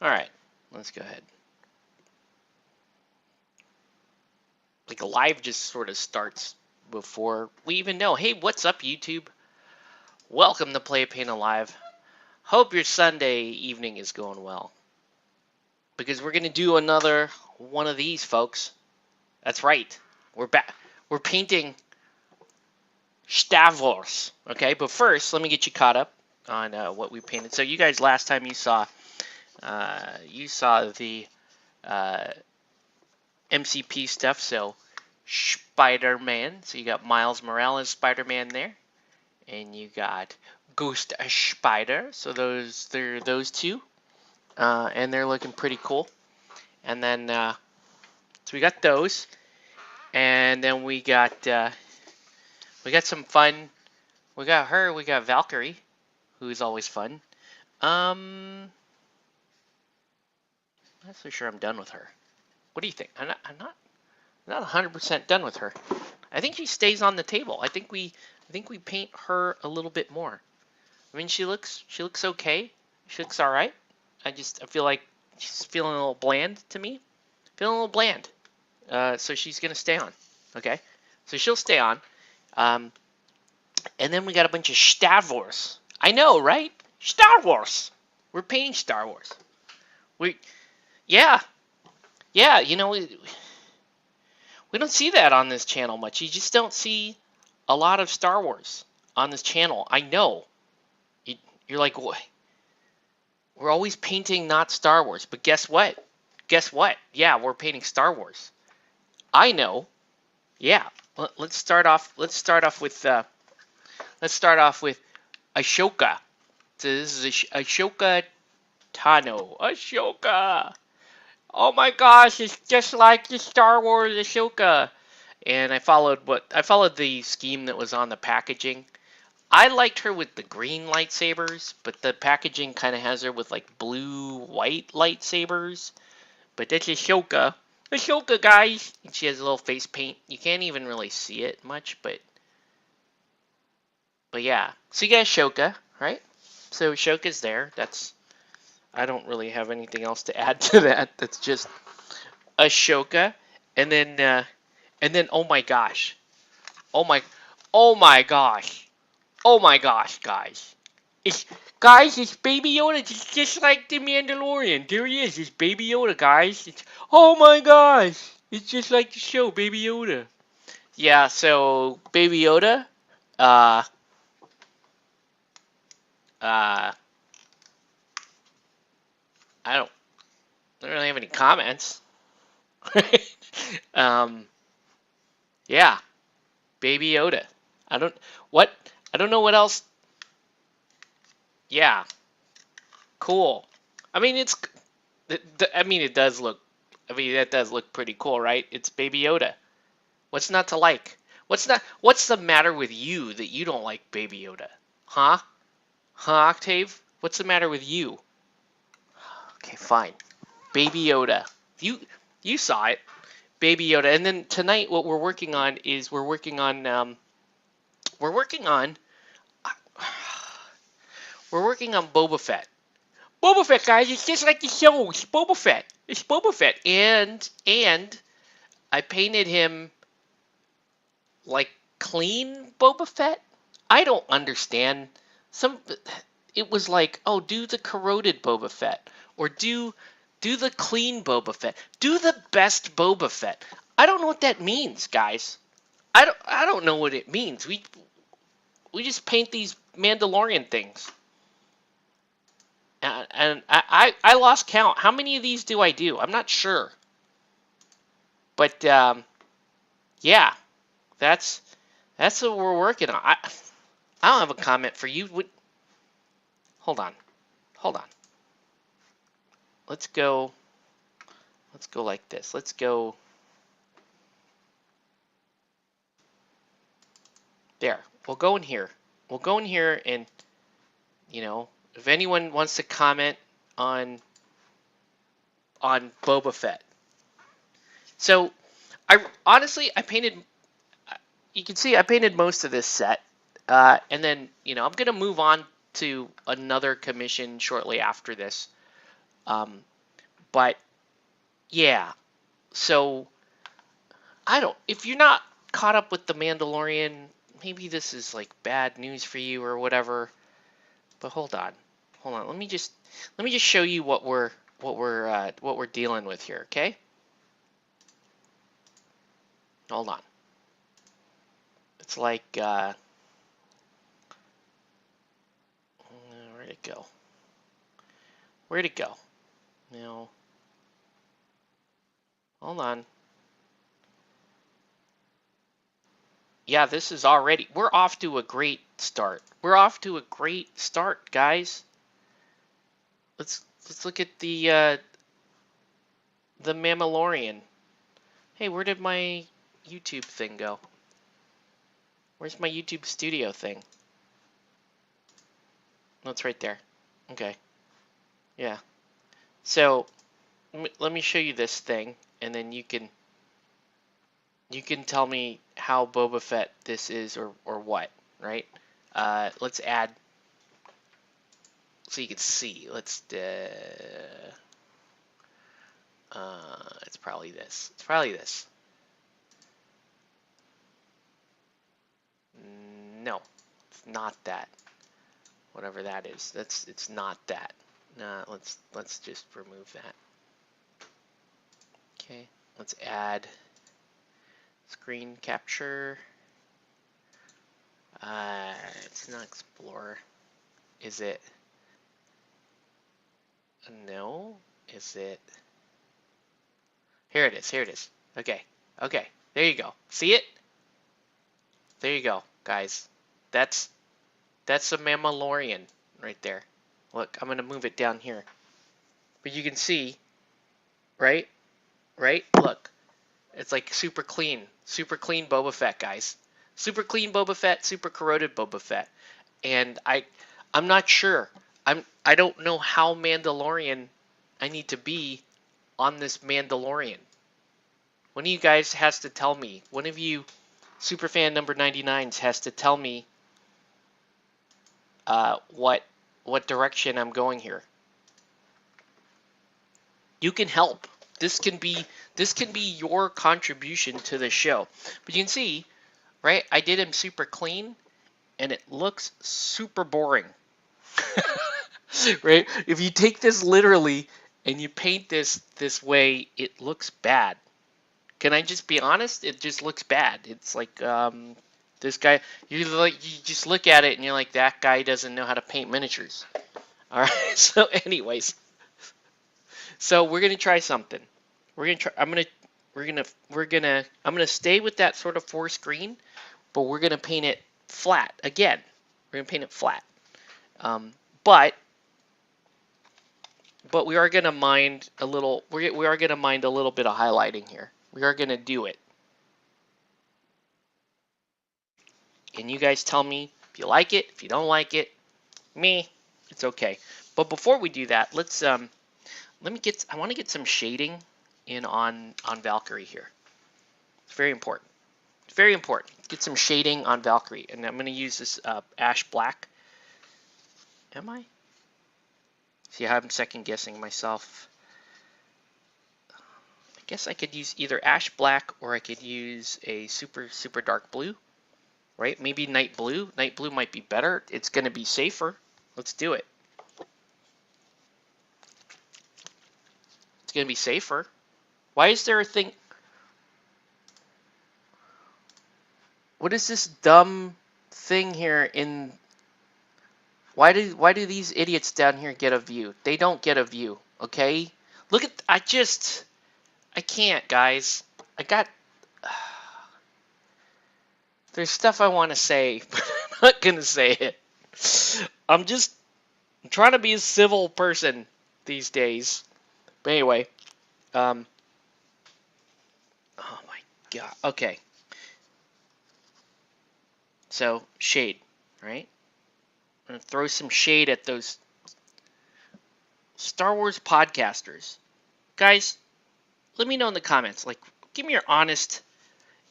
All right, let's go ahead. Like live just sort of starts before we even know. Hey, what's up, YouTube? Welcome to Play Paint Alive. Hope your Sunday evening is going well. Because we're gonna do another one of these, folks. That's right. We're back. We're painting Star Wars. Okay, but first, let me get you caught up on what we painted. So you guys, last time you saw the MCP stuff. So Spider-Man. So you got Miles Morales Spider-Man there, and you got Ghost Spider. So they're those two, and they're looking pretty cool. And then so we got those, and then we got some fun. We got her. We got Valkyrie, who's always fun. I'm not so sure I'm done with her. What do you think? I'm not 100% done with her. I think she stays on the table. I think we paint her a little bit more. I mean, she looks okay. She looks all right. I feel like she's feeling a little bland to me. Feeling a little bland. So she's gonna stay on. Okay. So she'll stay on. And then we got a bunch of Star Wars. I know, right? Star Wars. We're painting Star Wars. Yeah. You know, we don't see that on this channel much. You just don't see a lot of Star Wars on this channel. I know. You're like, what? We're always painting not Star Wars, but guess what? Yeah, we're painting Star Wars. I know. Yeah. Let's start off with Ashoka. So this is Ashoka Tano. Ashoka. Oh my gosh, it's just like the Star Wars Ashoka. And I followed the scheme that was on the packaging. I liked her with the green lightsabers, but the packaging kind of has her with like blue-white lightsabers. But that's Ashoka. Ashoka, guys! And she has a little face paint. You can't even really see it much, but yeah. So you got Ashoka, right? So Ashoka's there. I don't really have anything else to add to that. That's just Ashoka. And then oh my gosh. Oh my gosh. Oh my gosh, guys. It's Baby Yoda. It's just like the Mandalorian. There he is. It's Baby Yoda, guys. Oh my gosh. It's just like the show, Baby Yoda. Yeah, so Baby Yoda, uh, I don't really have any comments. Yeah, Baby Yoda. I don't know what else. Yeah, cool. I mean, it does look. I mean, that does look pretty cool, right? It's Baby Yoda. What's not to like? What's the matter with you that you don't like Baby Yoda? Huh? Huh, Octave? What's the matter with you? Okay, fine. Baby Yoda. You saw it. Baby Yoda. And then tonight what we're working on is we're working on Boba Fett. Boba Fett, guys, it's just like the show. It's Boba Fett. It's Boba Fett. And I painted him like clean Boba Fett. I don't understand. It was like, oh, do the corroded Boba Fett, or do the clean Boba Fett, do the best Boba Fett. I don't know what that means, guys. I don't know what it means. We just paint these Mandalorian things. And I lost count. How many of these do I do? I'm not sure. But yeah, that's what we're working on. I don't have a comment for you. Hold on. Let's go like this. Let's go there. We'll go in here. And if anyone wants to comment on Boba Fett. So I painted, you can see I painted most of this set. And then, I'm going to move on to another commission shortly after this. But yeah, so if you're not caught up with The Mandalorian, maybe this is like bad news for you or whatever. But hold on. Let me just show you what we're dealing with here, okay? Hold on. It's like where'd it go? Where'd it go? No. Hold on. Yeah, this is already, we're off to a great start. We're off to a great start, guys. Let's look at the Mandalorian. Hey, where did my YouTube thing go? Where's my YouTube studio thing? No, it's right there. Okay. Yeah. So let me show you this thing, and then you can tell me how Boba Fett this is or what, right? Let's add so you can see. Let's it's probably this. It's probably this. No, it's not that. Whatever that is. It's not that. Nah, let's just remove that. Okay, let's add screen capture. It's not Explorer. Is it? No. Is it? Here it is. Here it is. Okay. Okay. There you go. See it? There you go, guys. That's a Mandalorian right there. Look, I'm gonna move it down here. But you can see, right? Right? Look. It's like super clean Boba Fett, guys. Super clean Boba Fett, super corroded Boba Fett. And I'm not sure. I don't know how Mandalorian I need to be on this Mandalorian. One of you guys has to tell me. One of you superfan number 99s has to tell me what direction I'm going here. You can help. This can be your contribution to the show. But you can see, right? I did him super clean, and it looks super boring. Right? If you take this literally and you paint this way, it looks bad. Can I just be honest? It just looks bad. It's like this guy. You just look at it and you're like, that guy doesn't know how to paint miniatures. All right. So, anyways, so we're gonna try something. We're gonna try. I'm gonna stay with that sort of four screen, but we're gonna paint it flat again. We're gonna paint it flat. But we are going to mind a little. We are going to mind a little bit of highlighting here. We are going to do it. And you guys tell me if you like it. If you don't like it, it's okay. But before we do that, let's I want to get some shading in on Valkyrie here. It's very important. It's very important. Get some shading on Valkyrie, and I'm going to use this ash black. Am I? See, I'm second guessing myself. I guess I could use either ash black or I could use a super dark blue, right? Maybe night blue. Night blue might be better. It's going to be safer. Let's do it. It's going to be safer. Why is there a thing? What is this dumb thing here in? Why do these idiots down here get a view? They don't get a view, okay? Look at, I can't, guys. There's stuff I want to say, but I'm not going to say it. I'm trying to be a civil person these days. But anyway, oh my God. Okay. So, shade, right? I'm going to throw some shade at those Star Wars podcasters. Guys, let me know in the comments. Like, give me your honest.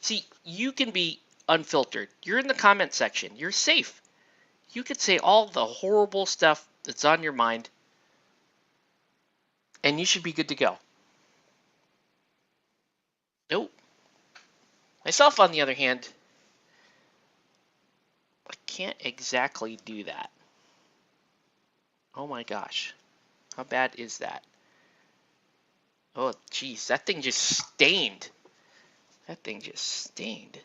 See, you can be unfiltered. You're in the comment section. You're safe. You could say all the horrible stuff that's on your mind. and you should be good to go. Nope. Myself, on the other hand, I can't exactly do that. Oh my gosh. How bad is that? Oh, geez, that thing just stained. That thing just stained.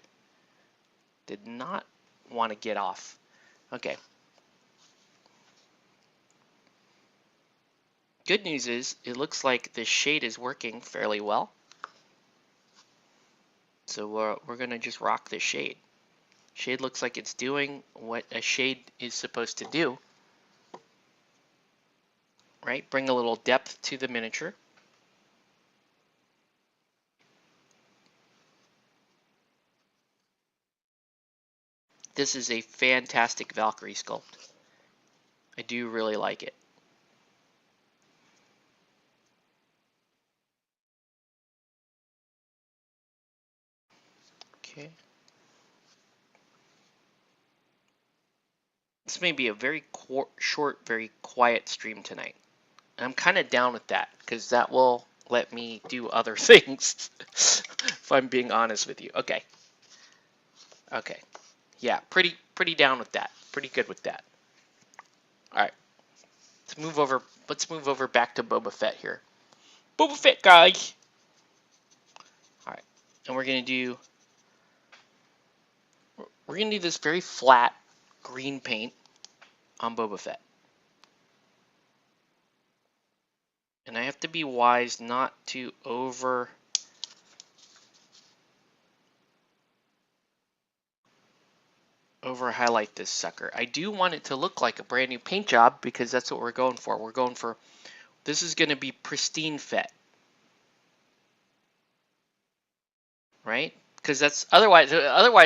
Did not want to get off. Okay. Good news is, it looks like the shade is working fairly well. So we're going to just rock this shade. Shade looks like it's doing what a shade is supposed to do. Right? Bring a little depth to the miniature. This is a fantastic Valkyrie sculpt. I do really like it. Okay. This may be a very short, very quiet stream tonight. And I'm kind of down with that, because that will let me do other things, if I'm being honest with you. Okay. Okay. Yeah, pretty down with that. Pretty good with that. All right. Let's move over back to Boba Fett here. Boba Fett, guys. All right. And we're going to do this very flat green paint on Boba Fett. And I have to be wise not to over highlight this sucker. I do want it to look like a brand new paint job, because that's what we're going for. We're going for, this is going to be pristine Fett. Right? Because that's otherwise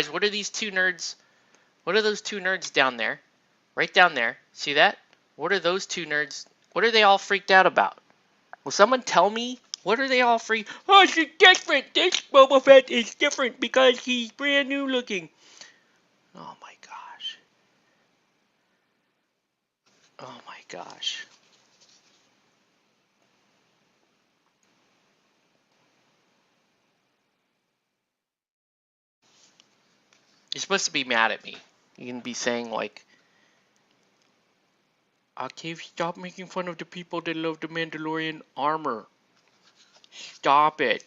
what are these two nerds? What are those two nerds down there? Right down there. See that? What are those two nerds? What are they all freaked out about? Will someone tell me? What are they all freaked? Oh, she's different. This Boba Fett is different because he's brand new looking. Oh my gosh. Oh my gosh. You're supposed to be mad at me. You can be saying like, okay, stop making fun of the people that love the Mandalorian armor. Stop it.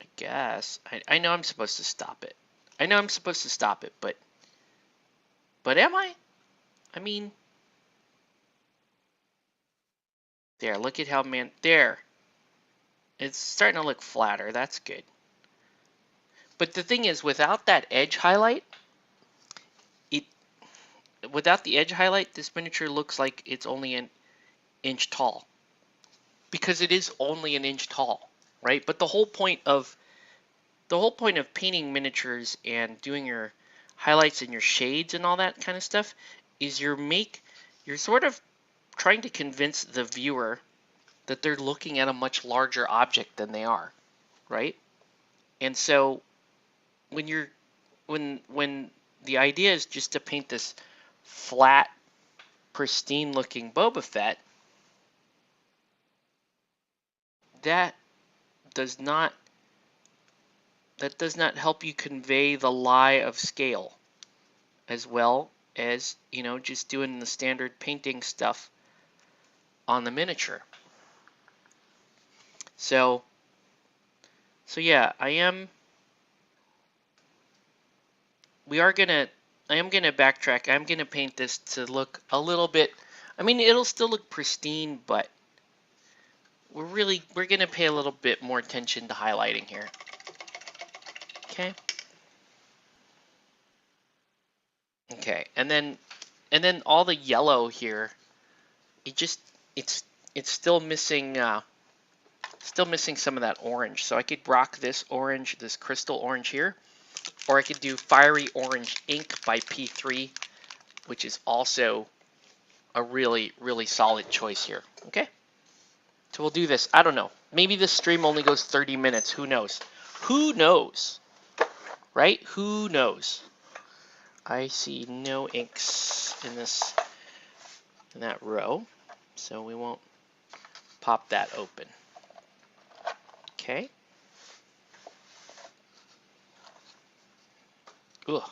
I guess. I know I'm supposed to stop it. I know I'm supposed to stop it, but am I? I mean, there, look at how there. It's starting to look flatter. That's good. But the thing is, without that edge highlight, without the edge highlight, this miniature looks like it's only an inch tall. Because it is only an inch tall, right? But the whole point of painting miniatures and doing your highlights and your shades and all that kind of stuff is you're sort of trying to convince the viewer that they're looking at a much larger object than they are, right? And so when the idea is just to paint this flat, pristine looking Boba Fett, that does not help you convey the lie of scale, as well as, just doing the standard painting stuff on the miniature. So yeah, I am gonna backtrack. I'm gonna paint this to look a little bit, I mean, it'll still look pristine, but we're gonna pay a little bit more attention to highlighting here. Okay. Okay, and then all the yellow here, it's still missing some of that orange. So I could rock this orange, this crystal orange here, or I could do Fiery Orange Ink by P3, which is also a really, really solid choice here. Okay, so we'll do this. I don't know. Maybe this stream only goes 30 minutes. Who knows? Who knows? Right? Who knows? I see no inks in that row. so we won't pop that open. Okay. Ugh.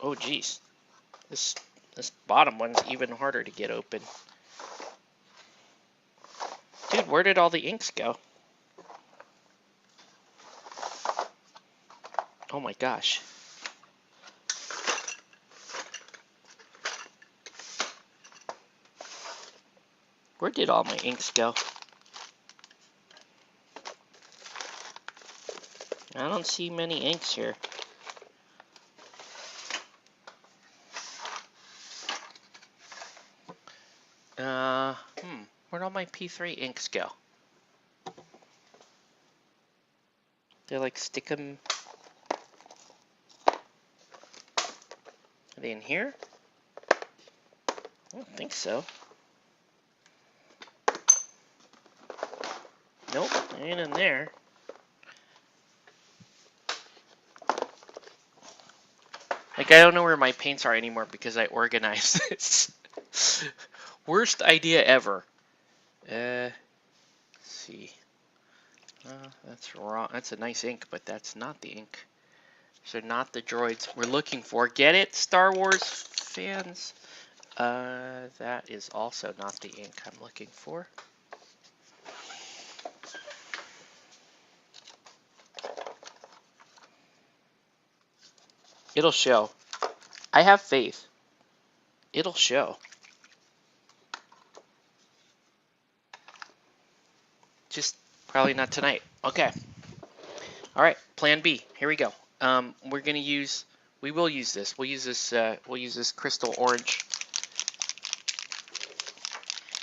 Oh geez, this bottom one's even harder to get open. Dude, where did all the inks go? Oh my gosh. Where did all my inks go? I don't see many inks here. Where'd all my P3 inks go? They like stick them. Are they in here? I don't think so. Nope, they ain't in there. Like, I don't know where my paints are anymore because I organized this. Worst idea ever. Let's see. That's wrong. That's a nice ink, but that's not the ink. So not the droids we're looking for. Get it, Star Wars fans? That is also not the ink I'm looking for. It'll show. I have faith. It'll show. Just probably not tonight. Okay. All right. Plan B. Here we go. We're gonna use. We will use this. We'll use this. We'll use this crystal orange,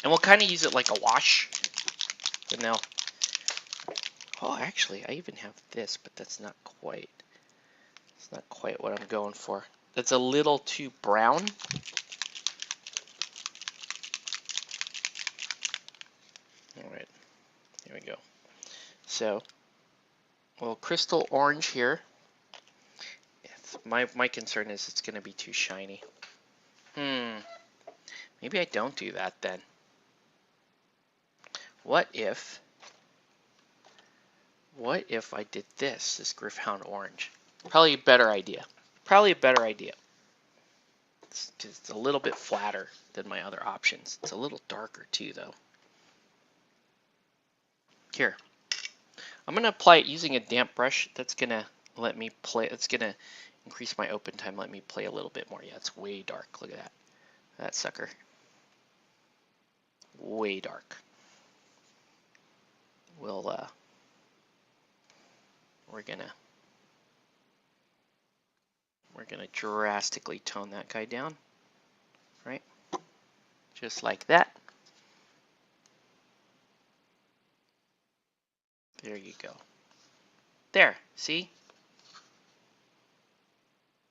and we'll kind of use it like a wash. But now. Oh, actually, I even have this, but that's not quite. It's not quite what I'm going for. That's a little too brown. All right. Here we go. So, well, crystal orange here. My concern is it's going to be too shiny. Maybe I don't do that then. What if I did this Gryph-hound orange? Probably a better idea. Probably a better idea. Because it's a little bit flatter than my other options. It's a little darker too, though. Here. I'm going to apply it using a damp brush. That's going to let me play. It's going to increase my open time. Let me play a little bit more. Yeah, it's way dark. Look at that. That sucker. Way dark. We're gonna drastically tone that guy down, right? Just like that. There you go. There, see?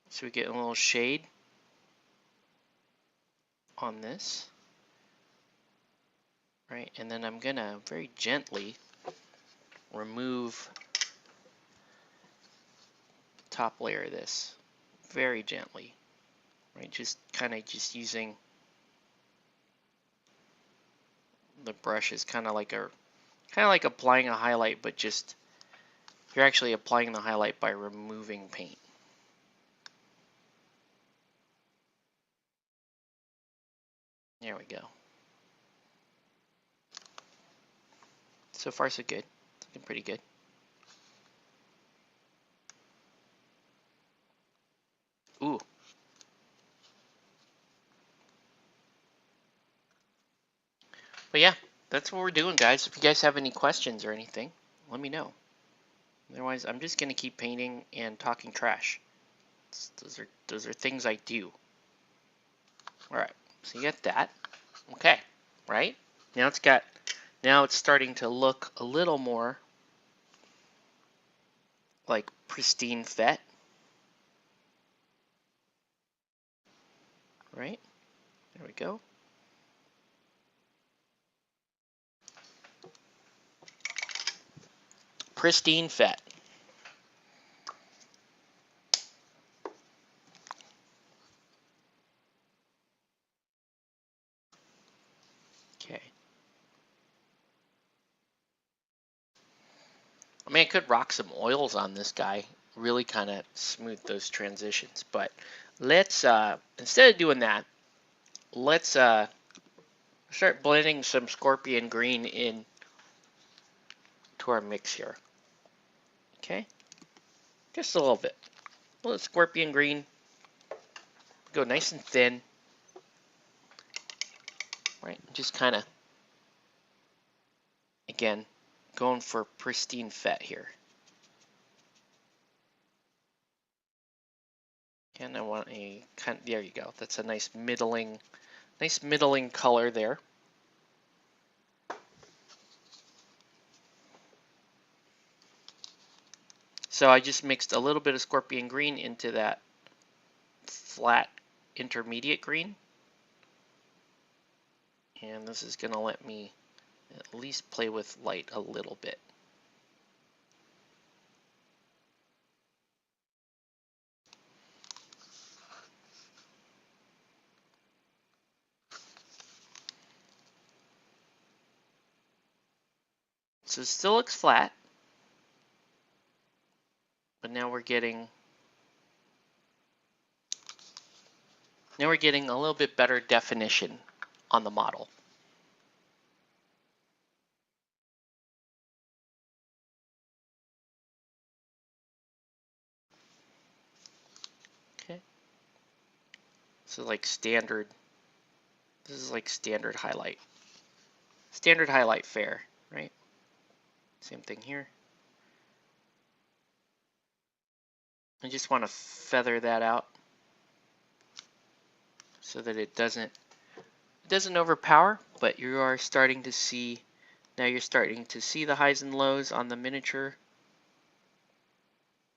So we get a little shade on this, right? And then I'm gonna very gently remove the top layer of this, very gently, right? Just kind of just using the brush is kind of like applying a highlight, but just you're actually applying the highlight by removing paint. There we go. So far, so good. It's looking pretty good. Ooh. But yeah, that's what we're doing, guys. If you guys have any questions or anything, let me know. Otherwise, I'm just going to keep painting and talking trash. Those are things I do. All right, so you get that. Okay, right? Now it's starting to look a little more like pristine Fett. Right? There we go. Pristine Fett. I mean, I could rock some oils on this guy, really kind of smooth those transitions. But let's, instead of doing that, let's start blending some scorpion green in to our mix here. Okay, just a little bit. A little scorpion green. Go nice and thin. Right, just kind of, again, going for pristine fet here. And I want a kind of, there you go. That's a nice middling color there. So I just mixed a little bit of scorpion green into that flat intermediate green. And this is going to let me at least play with light a little bit. So it still looks flat, but now we're getting a little bit better definition on the model. Okay. So like standard, this is like standard highlight. Standard highlight fair, right? Same thing here. I just want to feather that out so that it doesn't overpower, but you are starting to see, now you're starting to see the highs and lows on the miniature,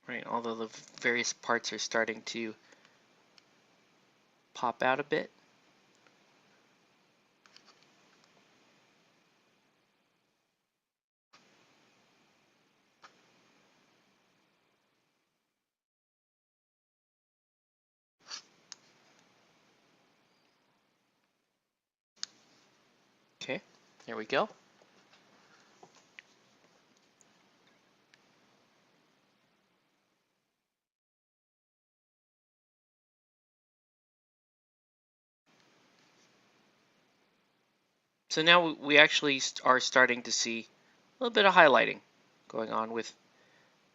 right? Although the various parts are starting to pop out a bit. Okay, there we go. So now we actually are starting to see a little bit of highlighting going on with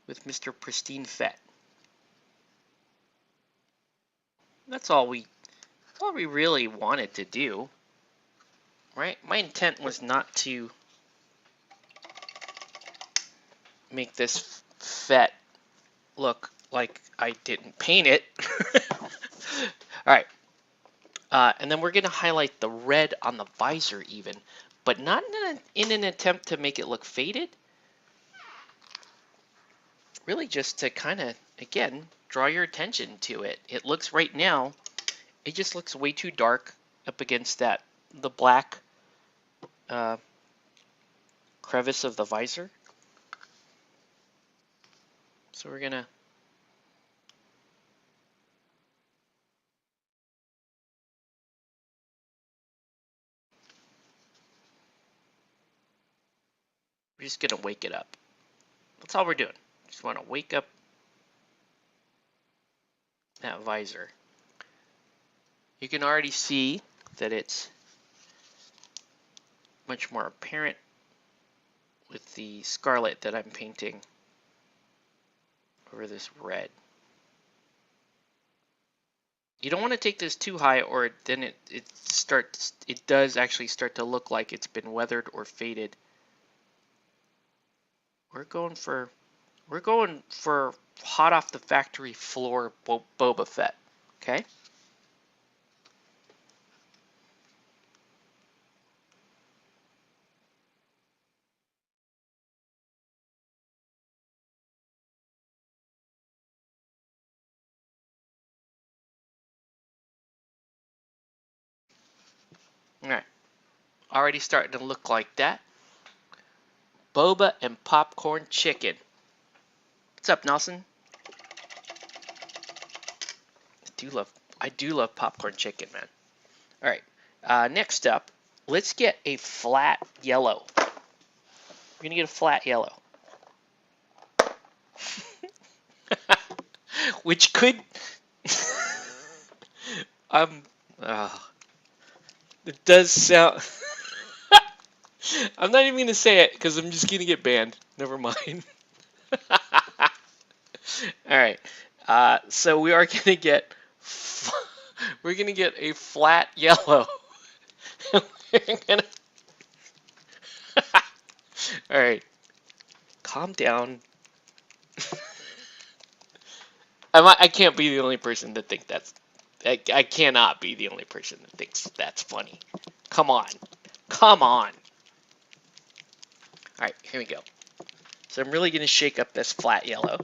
Mr. Pristine Fet. That's all we really wanted to do, right? My intent was not to make this Fet look like I didn't paint it. All right. And then we're going to highlight the red on the visor even, but not in an attempt to make it look faded. Really just to kind of, again, draw your attention to it. It looks right now, it just looks way too dark up against the black crevice of the visor. So we're going to wake it up. That's all we're doing. Just want to wake up that visor. You can already see that it's much more apparent with the scarlet that I'm painting over this red. You don't want to take this too high, or then it does actually start to look like it's been weathered or faded. We're going for hot off the factory floor Boba Fett. Okay. All right. Already starting to look like that. Boba and popcorn chicken. What's up, Nelson? I do love popcorn chicken, man. All right. Next up, let's get a flat yellow. We're gonna get a flat yellow. which could um uh, it does sound I'm not even gonna say it because I'm just gonna get banned. Never mind. All right. So we are gonna get we're gonna get a flat yellow. We're gonna All right. Calm down. I can't be the only person that thinks that's. I cannot be the only person that thinks that's funny. Come on. Come on. All right, here we go. So I'm really going to shake up this flat yellow.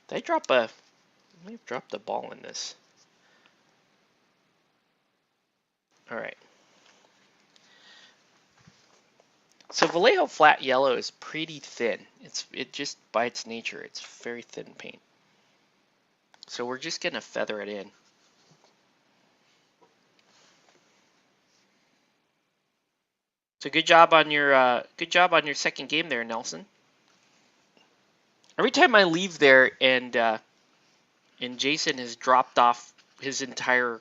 Did I drop a... I may have dropped the ball in this. All right. So Vallejo flat yellow is pretty thin. It just, by its nature, it's very thin paint. So we're just going to feather it in. So good job on your second game there, Nelson. Every time I leave there and Jason has dropped off his entire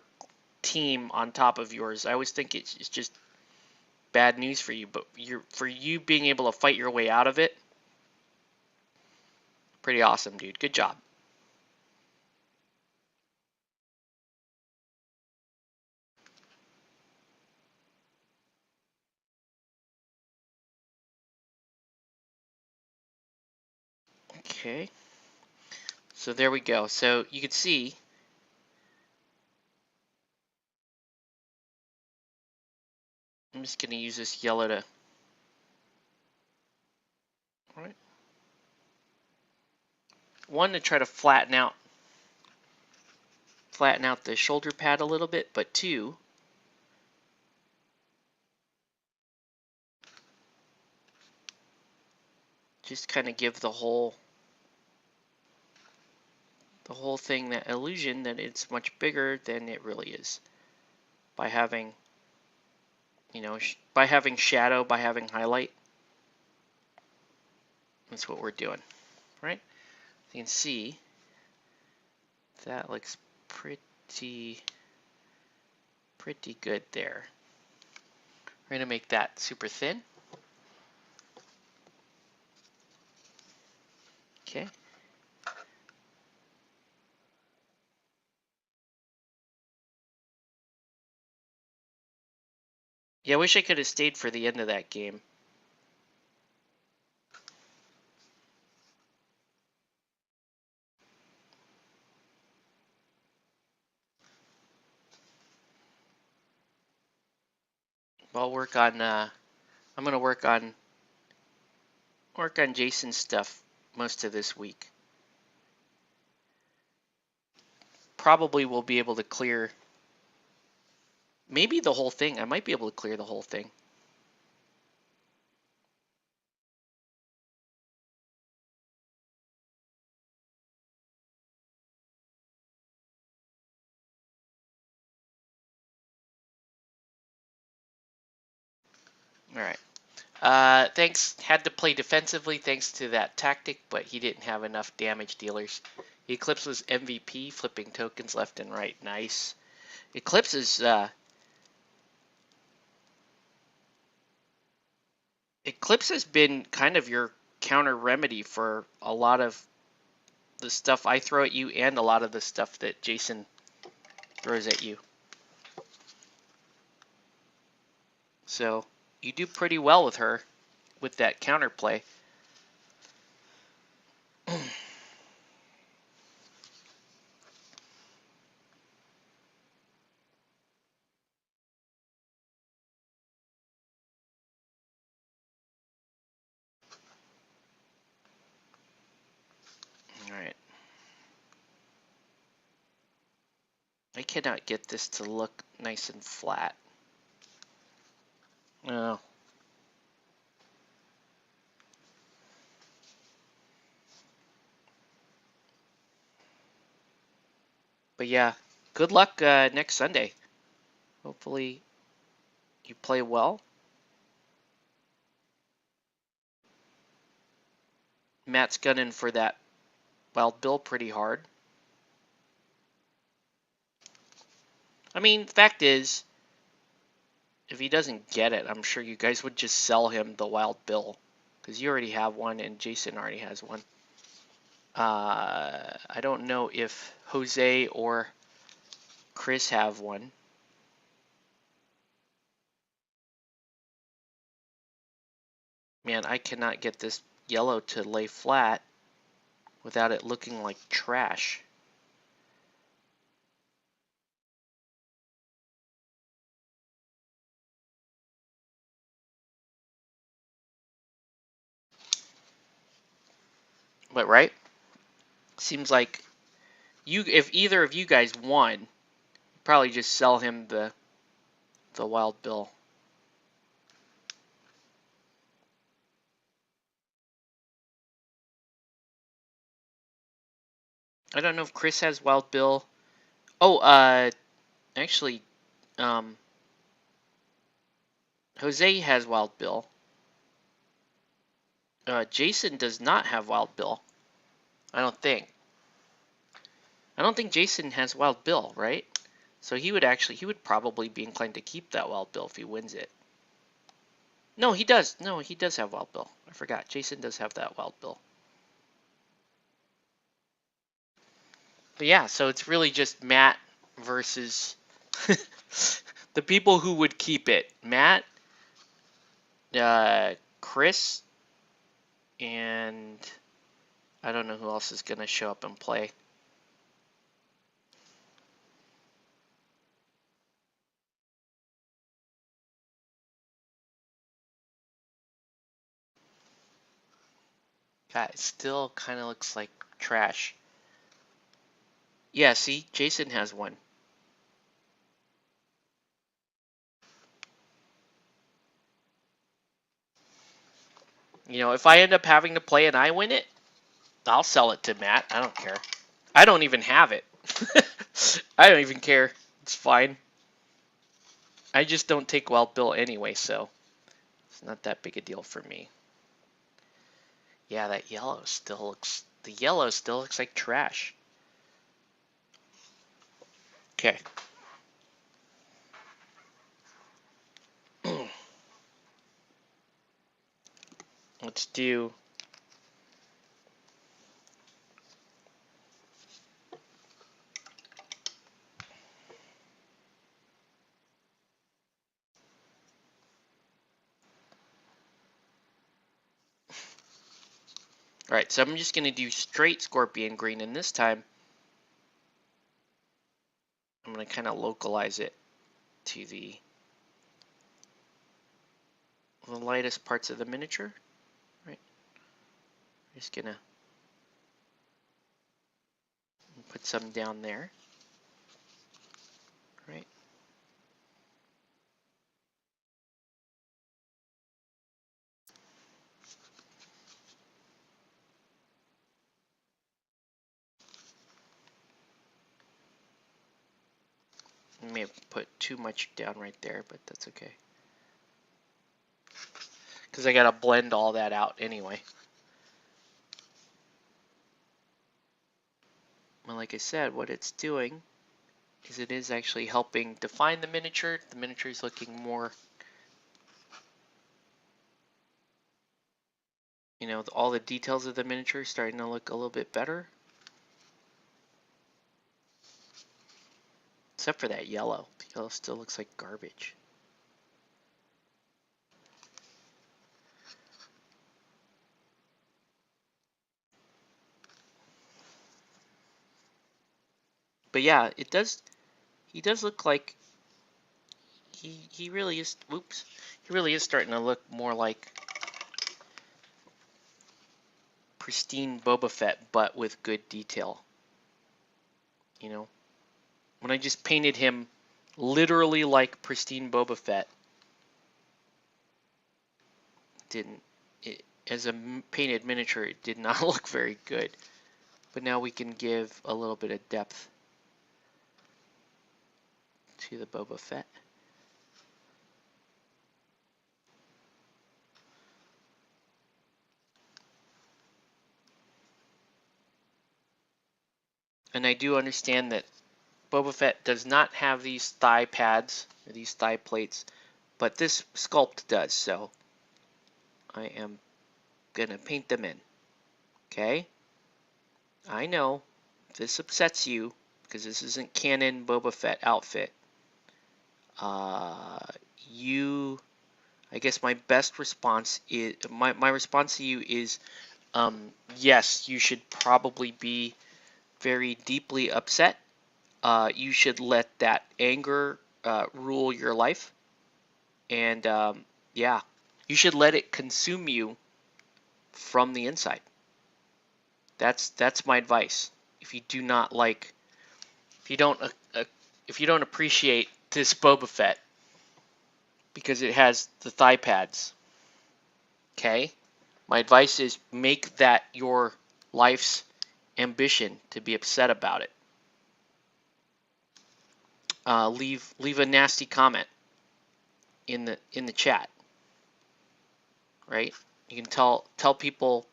team on top of yours, I always think it's just bad news for you. But for you being able to fight your way out of it, pretty awesome, dude. Good job. Okay. So there we go. So you can see I'm just going to use this yellow to, all right. One, to try to flatten out the shoulder pad a little bit, but two, just kind of give the whole thing that illusion that it's much bigger than it really is by having, you know, by having shadow, by having highlight. That's what we're doing, right? You can see that looks pretty good there. We're gonna make that super thin. Okay. Yeah, I wish I could have stayed for the end of that game. I'll work on. I'm gonna work on Jason's stuff most of this week. Probably will be able to clear. Maybe the whole thing. I might be able to clear the whole thing. All right. Thanks. Had to play defensively thanks to that tactic, but he didn't have enough damage dealers. Eclipse was MVP, flipping tokens left and right. Nice. Eclipse is Eclipse has been kind of your counter remedy for a lot of the stuff I throw at you and a lot of the stuff that Jason throws at you. So you do pretty well with her with that counterplay. Alright. I cannot get this to look nice and flat. Oh. But yeah, good luck next Sunday. Hopefully you play well. Matt's gunning for that Wild Bill pretty hard. I mean, the fact is, if he doesn't get it, I'm sure you guys would just sell him the Wild Bill. Because you already have one and Jason already has one. I don't know if Jose or Chris have one. Man, I cannot get this yellow to lay flat without it looking like trash. But right? Seems like if either of you guys won, probably just sell him the Wild Bill. I don't know if Chris has Wild Bill. Oh, actually, Jose has Wild Bill. Jason does not have Wild Bill. I don't think. I don't think Jason has Wild Bill, right? So he would probably be inclined to keep that Wild Bill if he wins it. No, he does. No, he does have Wild Bill. I forgot. Jason does have that Wild Bill. But yeah, so it's really just Matt versus the people who would keep it. Matt, Chris, and I don't know who else is going to show up and play. God, it still kind of looks like trash. Yeah, see, Jason has one. You know, if I end up having to play and I win it, I'll sell it to Matt. I don't care. I don't even have it. I don't even care. It's fine. I just don't take Wild Bill anyway, so it's not that big a deal for me. Yeah, that yellow still looks... The yellow still looks like trash. Okay. Let's do... Alright, so I'm just going to do straight Scorpion Green, and this time I'm going to kind of localize it to the lightest parts of the miniature. Right. Just going to put some down there. Right. I may have put too much down right there, but that's okay. Because I got to blend all that out anyway. Well, like I said, what it's doing is it is actually helping define the miniature. The miniature is looking more, you know, all the details of the miniature are starting to look a little bit better. Except for that yellow. The yellow still looks like garbage. But yeah, it does, he does look like, he really is, whoops, he really is starting to look more like pristine Boba Fett, but with good detail. You know? When I just painted him literally like pristine Boba Fett, as a painted miniature, it did not look very good. But now we can give a little bit of depth to the Boba Fett. and I do understand that Boba Fett does not have these thigh pads, or these thigh plates, but this sculpt does, so I am gonna paint them in. Okay? I know this upsets you because this isn't canon Boba Fett outfit. You, I guess my best response is, my response to you is, yes, you should probably be very deeply upset. You should let that anger rule your life, and yeah, you should let it consume you from the inside. That's my advice. If you do not like, if you don't if you don't appreciate this Boba Fett because it has the thigh pads, okay? My advice is make that your life's ambition to be upset about it. Leave a nasty comment in the chat, right? You can tell people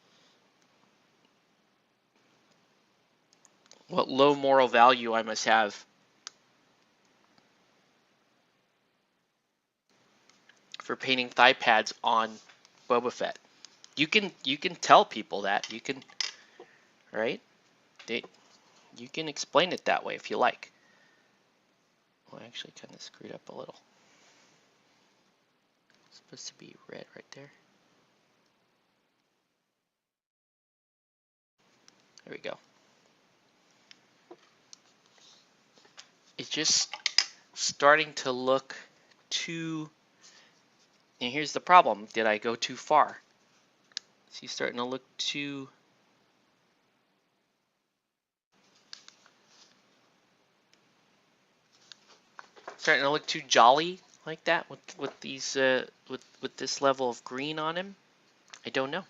what low moral value I must have for painting thigh pads on Boba Fett. You can tell people that. You can, right? You can explain it that way if you like. Well, I actually kind of screwed up a little. It's supposed to be red right there. There we go. It's just starting to look too, and here's the problem. Did I go too far? See, starting to look too, starting to look too jolly like that with these with this level of green on him. I don't know.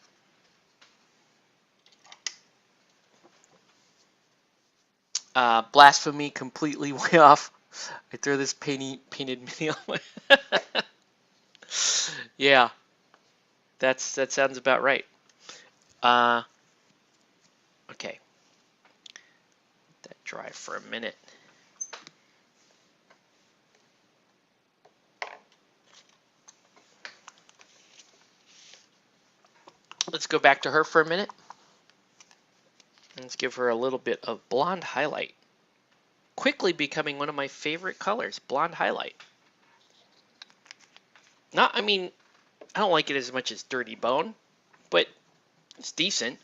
Blasphemy completely way off. I throw this painted mini on my yeah, that sounds about right. Okay. Let that dry for a minute. Let's go back to her for a minute. Let's give her a little bit of blonde highlight. Quickly becoming one of my favorite colors, blonde highlight. Not, I mean, I don't like it as much as Dirty Bone, but it's decent.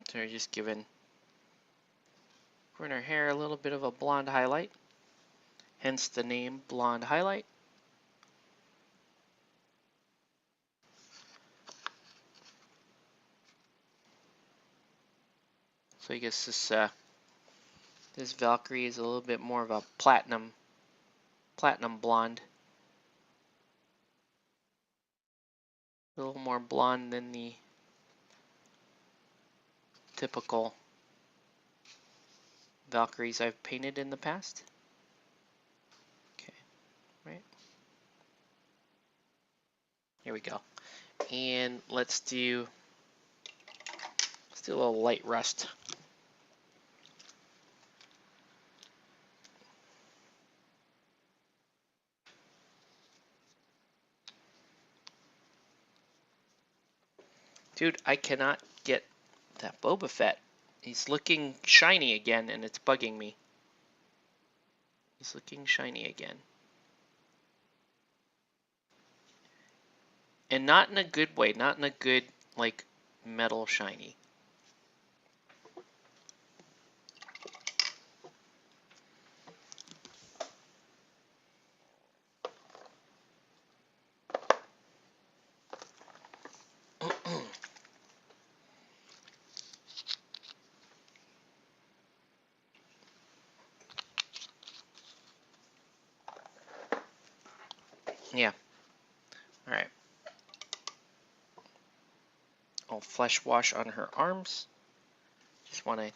So we're just giving her hair a little bit of a blonde highlight, hence the name Blonde Highlight. So I guess this Valkyrie is a little bit more of a platinum blonde. A little more blonde than the typical Valkyries I've painted in the past. Okay, right. Here we go. And let's do a little light rust. Dude, I cannot get that Boba Fett. He's looking shiny again, and it's bugging me. He's looking shiny again. And not in a good way, not in a good, like, metal shiny. Yeah. All right. I'll flesh wash on her arms. Just want to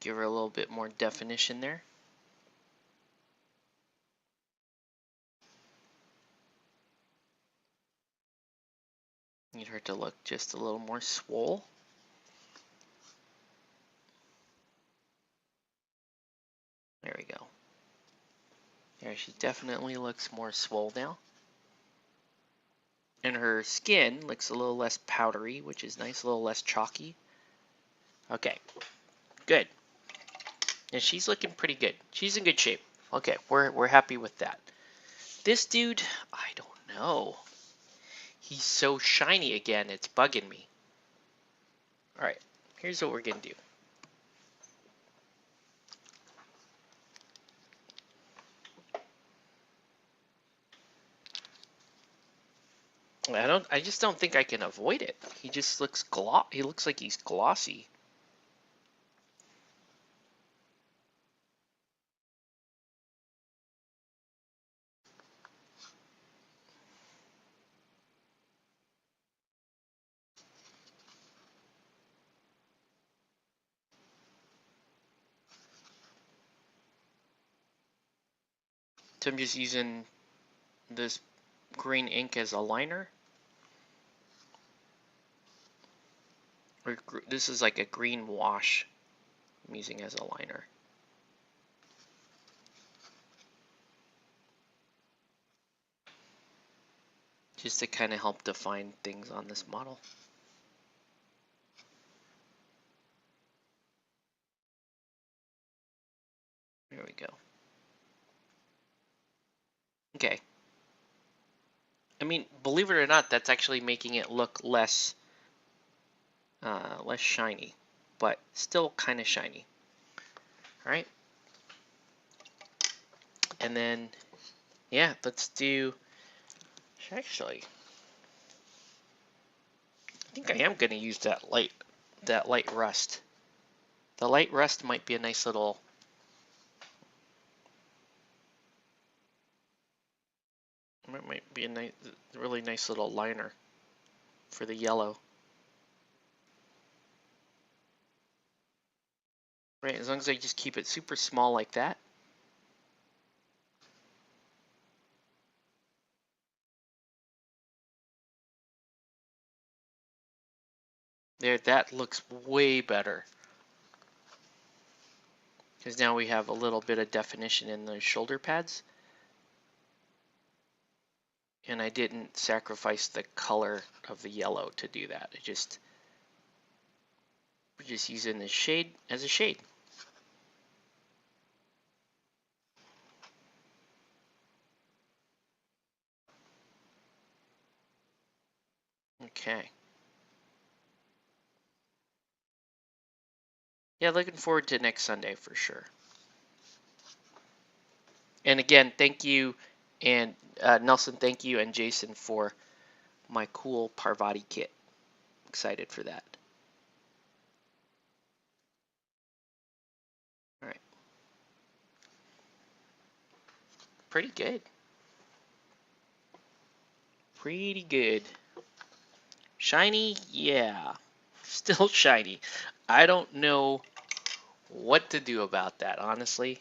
give her a little bit more definition there. Need her to look just a little more swole. There we go. There, she definitely looks more swole now. And her skin looks a little less powdery, which is nice, a little less chalky. Okay, good. And she's looking pretty good. She's in good shape. Okay, we're happy with that. This dude, I don't know. He's so shiny again, it's bugging me. All right, here's what we're gonna do. I just don't think I can avoid it. He just looks he looks like he's glossy. So I'm just using this green ink as a liner. Or this is like a green wash I'm using as a liner. Just to kind of help define things on this model. There we go. Okay. I mean, believe it or not, that's actually making it look less shiny, but still kind of shiny. All right. And then, yeah, let's do. Actually, I think I am going to use that light rust. The light rust might be a nice little. It might be a nice, really nice little liner for the yellow. Right, as long as I just keep it super small like that. There, that looks way better. Because now we have a little bit of definition in the shoulder pads. And I didn't sacrifice the color of the yellow to do that. We're just using the shade as a shade. Okay. Yeah, looking forward to next Sunday for sure. And again, thank you, and Nelson, thank you, and Jason for my cool Parvati kit. Excited for that. All right. Pretty good. Pretty good. Shiny? Yeah. Still shiny. I don't know what to do about that, honestly.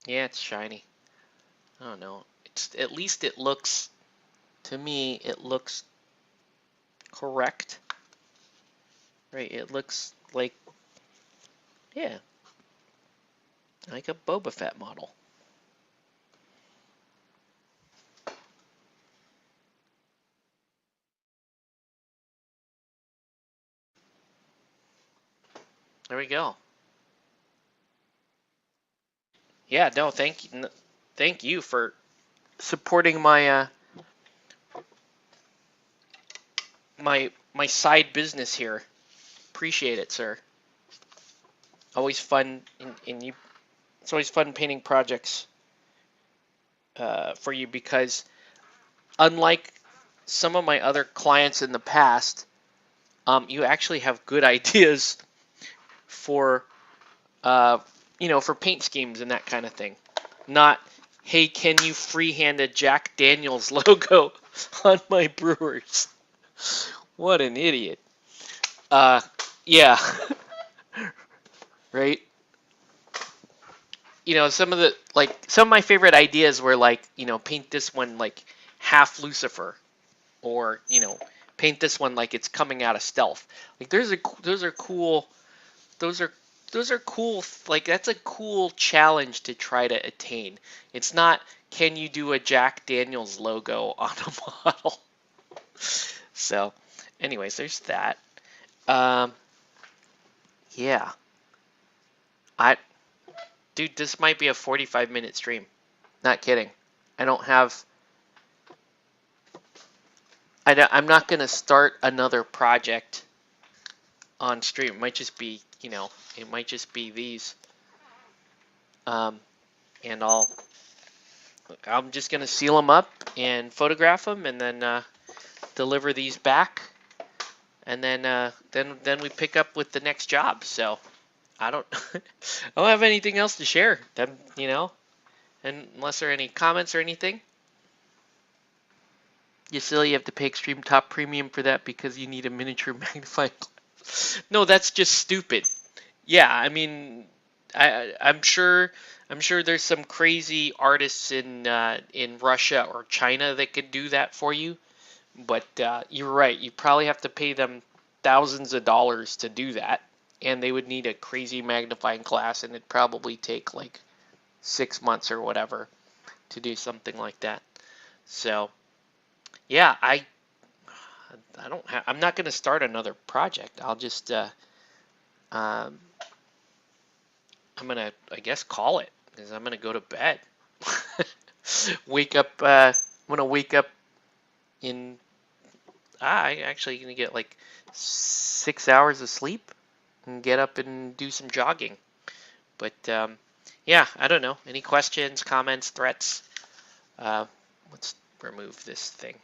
Yeah, it's shiny. I don't know. At least it looks, to me, it looks correct. Right? It looks like, yeah, like a Boba Fett model. There we go. Yeah, no, thank you for supporting my my side business here. Appreciate it, sir. Always fun, it's always fun painting projects for you because unlike some of my other clients in the past, you actually have good ideas for for paint schemes and that kind of thing. Not, hey, can you freehand a Jack Daniels logo on my Brewers? What an idiot. Yeah. Right? Some of my favorite ideas were paint this one like half Lucifer, or paint this one like it's coming out of stealth. Like those are cool. Those are cool. Like that's a cool challenge to try to attain. It's not, can you do a Jack Daniels logo on a model? So, anyways, there's that. Yeah. Dude, this might be a 45-minute stream. Not kidding. I don't have. I'm not gonna start another project on stream. It might just be, it might just be these. And I'm just gonna seal them up and photograph them, and then deliver these back, and then we pick up with the next job. So I don't I don't have anything else to share. And unless there are any comments or anything. You silly, you have to pay Extreme Top Premium for that because you need a miniature magnifying glass. No, that's just stupid. Yeah, I mean, I'm sure there's some crazy artists in Russia or China that could do that for you, but you're right. You probably have to pay them thousands of dollars to do that, and they would need a crazy magnifying glass, and it'd probably take like 6 months or whatever to do something like that. So, yeah, I'm not going to start another project. I'll just I'm gonna, I guess, call it, because I'm gonna go to bed. Wake up. I'm gonna wake up in. I actually gonna get like 6 hours of sleep and get up and do some jogging. But yeah, I don't know. Any questions, comments, threats? Let's remove this thing.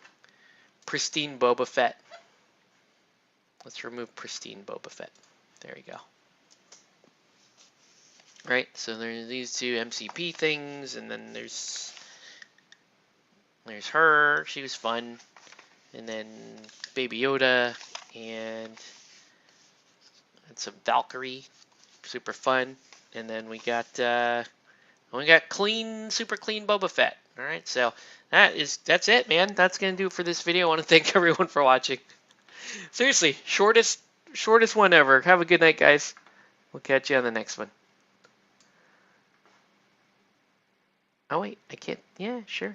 Pristine Boba Fett. Let's remove Pristine Boba Fett. There you go. Right, so there's these two MCP things, and then there's her. She was fun, and then Baby Yoda, and some Valkyrie, super fun, and then we got clean, super clean Boba Fett. All right, so that's it, man. That's gonna do it for this video. I want to thank everyone for watching. Seriously, shortest one ever. Have a good night, guys. We'll catch you on the next one. Oh wait, I can't. Yeah, sure.